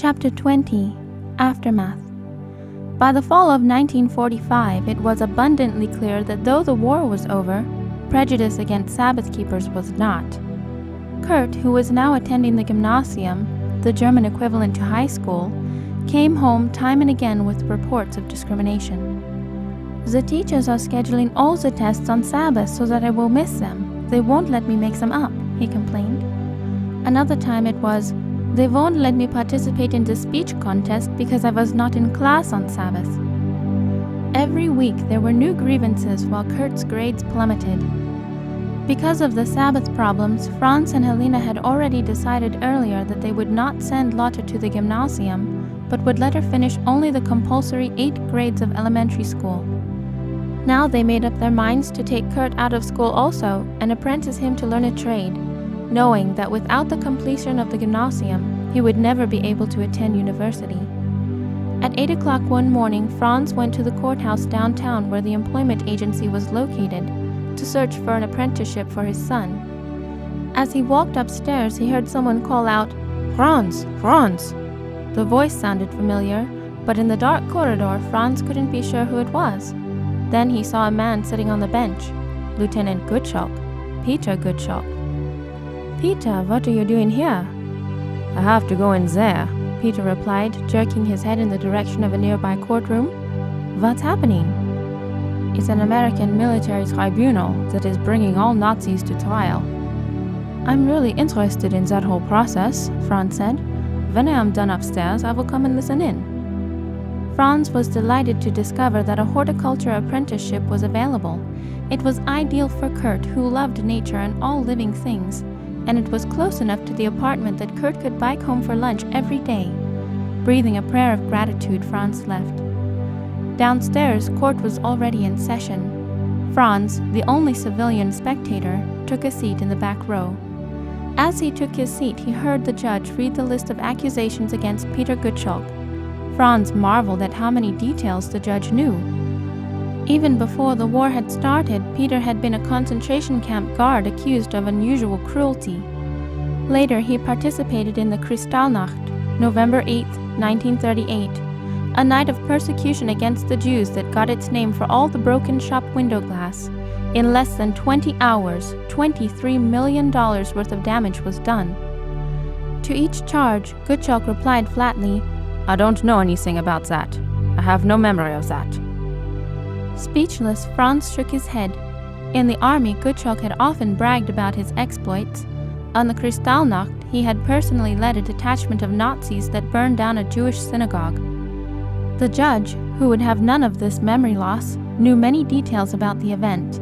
Chapter 20. Aftermath. By the fall of 1945, it was abundantly clear that though the war was over, prejudice against Sabbath keepers was not. Kurt, who was now attending the gymnasium, the German equivalent to high school, came home time and again with reports of discrimination. "The teachers are scheduling all the tests on Sabbath so that I will miss them. They won't let me make them up," he complained. Another time it was, "They won't let me participate in the speech contest because I was not in class on Sabbath." Every week there were new grievances while Kurt's grades plummeted. Because of the Sabbath problems, Franz and Helena had already decided earlier that they would not send Lotte to the gymnasium, but would let her finish only the compulsory 8 grades of elementary school. Now they made up their minds to take Kurt out of school also and apprentice him to learn a trade, knowing that without the completion of the gymnasium, he would never be able to attend university. At 8 o'clock one morning, Franz went to the courthouse downtown where the employment agency was located to search for an apprenticeship for his son. As he walked upstairs, he heard someone call out, "Franz! Franz!" The voice sounded familiar, but in the dark corridor, Franz couldn't be sure who it was. Then he saw a man sitting on the bench, Lieutenant Gottschalk, Peter Gottschalk. "Peter, what are you doing here?" "I have to go in there," Peter replied, jerking his head in the direction of a nearby courtroom. "What's happening?" "It's an American military tribunal that is bringing all Nazis to trial." "I'm really interested in that whole process," Franz said. "When I am done upstairs, I will come and listen in." Franz was delighted to discover that a horticulture apprenticeship was available. It was ideal for Kurt, who loved nature and all living things, and it was close enough to the apartment that Kurt could bike home for lunch every day. Breathing a prayer of gratitude, Franz left. Downstairs, court was already in session. Franz, the only civilian spectator, took a seat in the back row. As he took his seat, he heard the judge read the list of accusations against Peter Gottschalk. Franz marveled at how many details the judge knew. Even before the war had started, Peter had been a concentration camp guard accused of unusual cruelty. Later, he participated in the Kristallnacht, November 8, 1938, a night of persecution against the Jews that got its name for all the broken shop window glass. In less than 20 hours, $23 million worth of damage was done. To each charge, Gottschalk replied flatly, "I don't know anything about that. I have no memory of that." Speechless, Franz shook his head. In the army, Gottschalk had often bragged about his exploits. On the Kristallnacht, he had personally led a detachment of Nazis that burned down a Jewish synagogue. The judge, who would have none of this memory loss, knew many details about the event.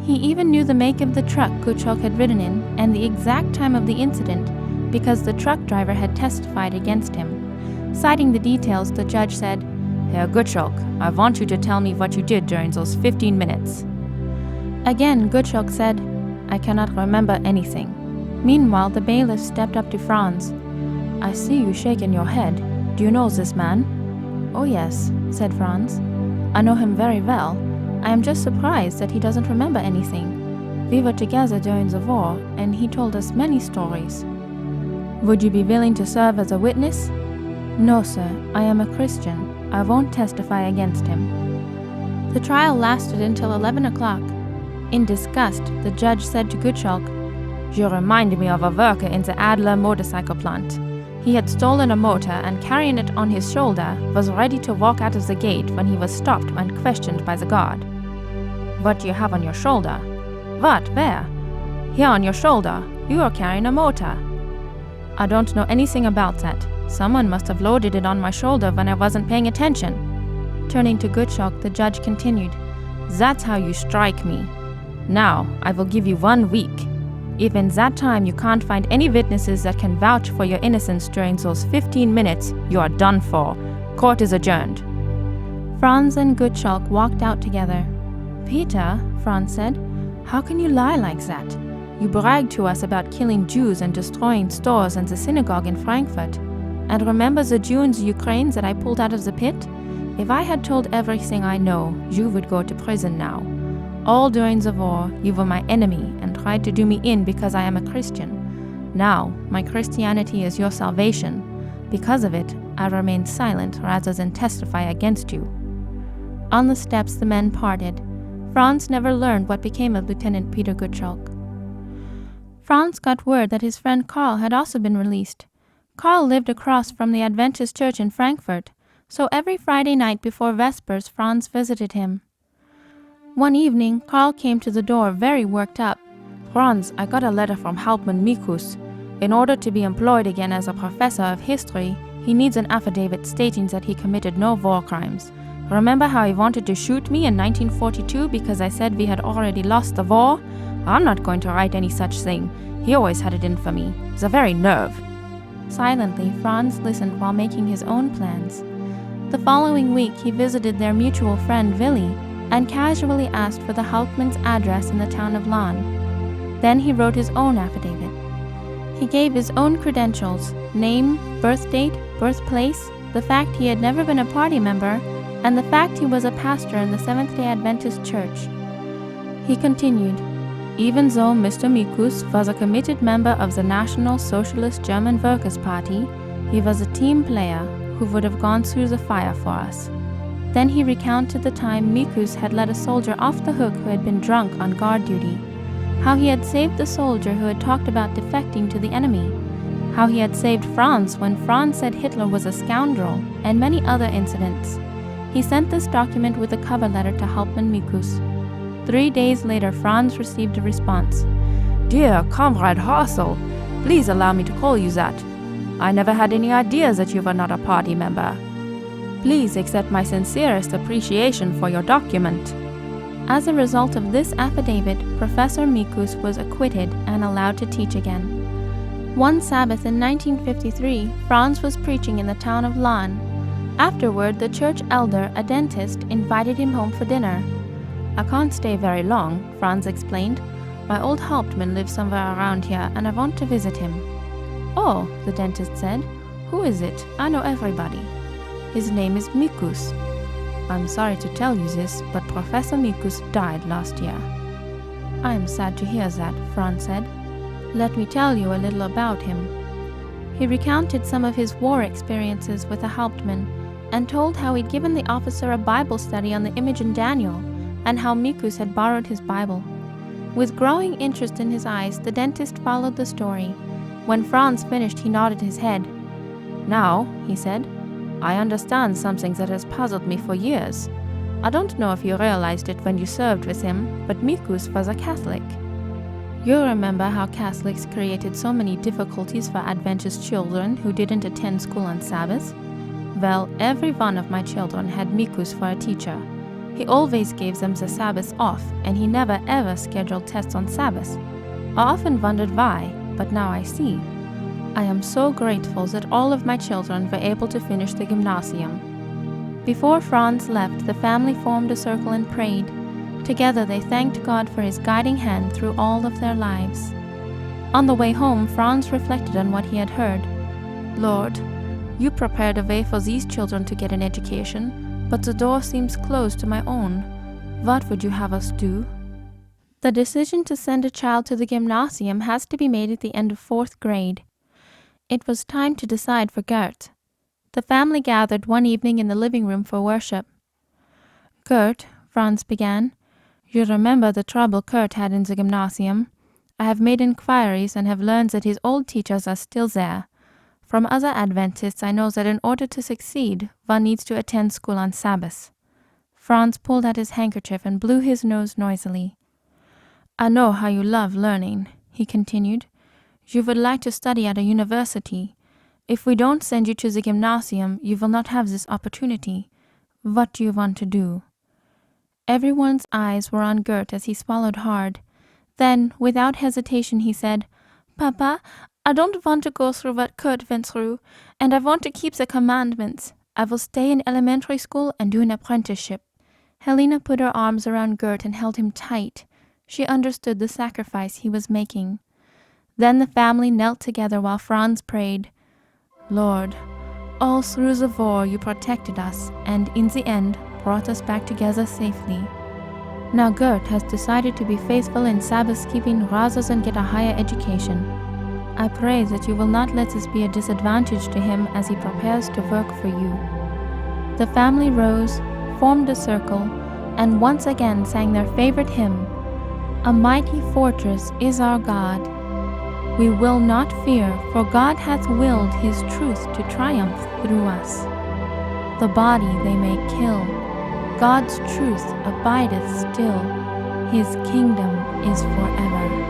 He even knew the make of the truck Gottschalk had ridden in and the exact time of the incident because the truck driver had testified against him. Citing the details, the judge said, "Herr Gottschalk, I want you to tell me what you did during those 15 minutes. Again, Gottschalk said, "I cannot remember anything." Meanwhile, the bailiff stepped up to Franz. "I see you shaking your head. Do you know this man?" "Oh yes," said Franz. "I know him very well. I am just surprised that he doesn't remember anything. We were together during the war, and he told us many stories." "Would you be willing to serve as a witness?" "No, sir. I am a Christian. I won't testify against him." The trial lasted until 11 o'clock. In disgust, the judge said to Gottschalk, "You remind me of a worker in the Adler motorcycle plant. He had stolen a motor and carrying it on his shoulder was ready to walk out of the gate when he was stopped and questioned by the guard. 'What do you have on your shoulder?' 'What? Where?' 'Here on your shoulder. You are carrying a motor.' 'I don't know anything about that. Someone must have loaded it on my shoulder when I wasn't paying attention.' Turning to Gottschalk, the judge continued, "That's how you strike me. Now, I will give you 1 week. If in that time you can't find any witnesses that can vouch for your innocence during those 15 minutes, you are done for. Court is adjourned." Franz and Gottschalk walked out together. "Peter," Franz said, "how can you lie like that? You bragged to us about killing Jews and destroying stores and the synagogue in Frankfurt. And remember the Jew in the Ukraine that I pulled out of the pit? If I had told everything I know, you would go to prison now. All during the war, you were my enemy and tried to do me in because I am a Christian. Now, my Christianity is your salvation. Because of it, I remained silent rather than testify against you." On the steps the men parted. Franz never learned what became of Lieutenant Peter Gottschalk. Franz got word that his friend Karl had also been released. Karl lived across from the Adventist church in Frankfurt, so every Friday night before Vespers Franz visited him. One evening, Karl came to the door very worked up. "Franz, I got a letter from Hauptmann Mikus. In order to be employed again as a professor of history, he needs an affidavit stating that he committed no war crimes. Remember how he wanted to shoot me in 1942 because I said we had already lost the war? I'm not going to write any such thing. He always had it in for me. The very nerve." Silently, Franz listened while making his own plans. The following week, he visited their mutual friend Willi and casually asked for the Hauptmann's address in the town of Lahn. Then he wrote his own affidavit. He gave his own credentials, name, birth date, birthplace, the fact he had never been a party member, and the fact he was a pastor in the Seventh-day Adventist Church. He continued, "Even though Mr. Mikus was a committed member of the National Socialist German Workers' Party, he was a team player who would have gone through the fire for us." Then he recounted the time Mikus had let a soldier off the hook who had been drunk on guard duty, how he had saved the soldier who had talked about defecting to the enemy, how he had saved Franz when Franz said Hitler was a scoundrel, and many other incidents. He sent this document with a cover letter to Hauptmann Mikus. 3 days later, Franz received a response. "Dear Comrade Hasel, please allow me to call you that. I never had any idea that you were not a party member. Please accept my sincerest appreciation for your document." As a result of this affidavit, Professor Mikus was acquitted and allowed to teach again. One Sabbath in 1953, Franz was preaching in the town of Lahn. Afterward, the church elder, a dentist, invited him home for dinner. "I can't stay very long," Franz explained. "My old Hauptmann lives somewhere around here and I want to visit him." "Oh," the dentist said. "Who is it? I know everybody." "His name is Mikus." "I'm sorry to tell you this, but Professor Mikus died last year." "I am sad to hear that," Franz said. "Let me tell you a little about him." He recounted some of his war experiences with the Hauptmann and told how he'd given the officer a Bible study on the image in Daniel and how Mikus had borrowed his Bible. With growing interest in his eyes, the dentist followed the story. When Franz finished, he nodded his head. "Now," he said, "I understand something that has puzzled me for years. I don't know if you realized it when you served with him, but Mikus was a Catholic. You remember how Catholics created so many difficulties for Adventist children who didn't attend school on Sabbath? Well, every one of my children had Mikus for a teacher. He always gave them the Sabbath off, and he never ever scheduled tests on Sabbath. I often wondered why, but now I see. I am so grateful that all of my children were able to finish the gymnasium." Before Franz left, the family formed a circle and prayed. Together they thanked God for his guiding hand through all of their lives. On the way home, Franz reflected on what he had heard. "Lord, you prepared a way for these children to get an education, but the door seems closed to my own. What would you have us do?" The decision to send a child to the gymnasium has to be made at the end of 4th grade. It was time to decide for Gert. The family gathered one evening in the living room for worship. "Gert," Franz began, "you remember the trouble Kurt had in the gymnasium. I have made inquiries and have learned that his old teachers are still there. From other Adventists, I know that in order to succeed, one needs to attend school on Sabbath." Franz pulled out his handkerchief and blew his nose noisily. "I know how you love learning," he continued. "You would like to study at a university. If we don't send you to the gymnasium, you will not have this opportunity. What do you want to do?" Everyone's eyes were on Gert as he swallowed hard. Then, without hesitation, he said, "Papa, I don't want to go through what Kurt went through, and I want to keep the commandments. I will stay in elementary school and do an apprenticeship." Helena put her arms around Gert and held him tight. She understood the sacrifice he was making. Then the family knelt together while Franz prayed, "Lord, all through the war you protected us and, in the end, brought us back together safely. Now Gert has decided to be faithful in Sabbath keeping rather than get a higher education. I pray that you will not let this be a disadvantage to him as he prepares to work for you." The family rose, formed a circle, and once again sang their favorite hymn, "A mighty fortress is our God. We will not fear, for God hath willed his truth to triumph through us. The body they may kill, God's truth abideth still, his kingdom is forever."